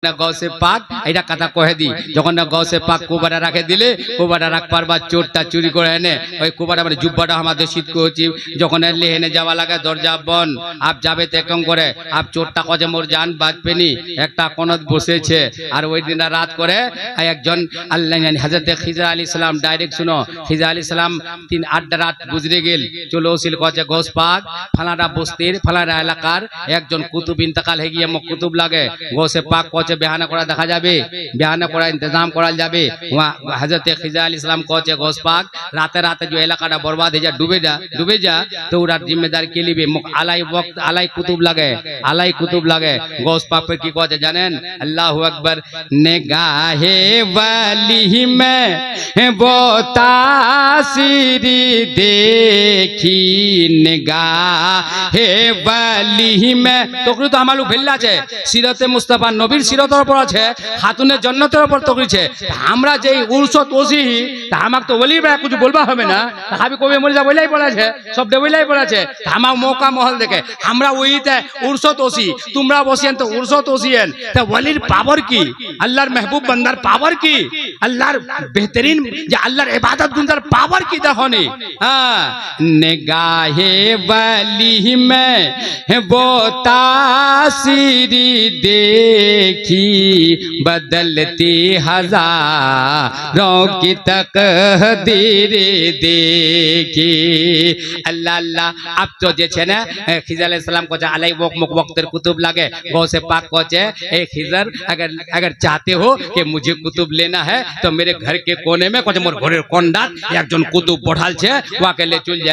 गौसे पाक এটা কথা কহে দি যখন না গৌসে পাক কুবাটা রাখে দিলে কুবাটা রাখবার বাদ চোরটা চুরি করে এনে ওই কুবাটা মানে জুব্বাটা আমাদের শীত করছি যখন লেহেনে যাওয়া লাগে দরজা বন আপ যাবে তো একদম করে আপ চোরটা কজে মোর জান বাঁচবেনি একটা কোনত বসেছে আর ওই দিন রাত করে একজন আল্লাহ হযরত খিজর আলাইহিস সালাম ডাইরেক্ট শুনো খিজর আলাইহিস সালাম 3-8 রাত গুজরে গেল চলো ওসিল কজে গৌস পাক ফালাটা বস্তির ফালাটা এলাকার একজন কুতুব ইন্তেকাল হয়ে গিয়ে কুতুব লাগে গৌসে পাক কজে বেহানা করা দেখা যাবে বেহানা করা इंतजाम করা যাবে হযরত খিজর আলাইহিস সালাম কজে গৌস পাক রাতে রাতে যে এলাকাটা बर्बाद হয়ে যা ডুবে যা তো ওরা জিম্মেদার কে লিবে আলাই वक्त আলাই কুতুব লাগে গৌস পাক पे কি কজে জানেন আল্লাহু আকবার নিগাহে ওয়ালি মে वो तासीर देखी निगाहे वाली में तकरी तो हमारे भेल्ला আছে সিরাতে মুস্তাফা নবীর সিরাতের উপর আছে খাতুনের জান্নাতের উপর তকরিছে আমরা যেই উরসত ওসি তা আমাক তো ওলি ভাই কিছু বলবা হবে না হাবি কবে মরে যা বলেই বলেছে সব দেবইলাই বলেছে আমার মৌকা মহল দেখে আমরা ওইতে উরসত ওসি তোমরা বসিয়েন তো উরসত ওসিয়েন তা ওলির পাওয়ার কি আল্লাহর মেহবুব বান্দার পাওয়ার কি আল্লাহর বেহতরিন যে আল্লাহর ইবাদত গুনজার পাওয়ার কি দেখনি হ্যাঁ নিগাহে ওয়ালি মে वो तासीर देखी बदलती हजारों की तकदीर देखी अल्लाह अल्लाह अब तो जे छे ना खिजर अलैहिस सलाम को अलाई वक्तेर कुतुब लागे गौसे पाक को ए खिजर अगर चाहते हो कि मुझे कुतुब लेना है तो मेरे घर के कोने में कुछ मोर घरेर कोंडात एकजन कुतुब पढ़ाल छे वाके ले चल जाए।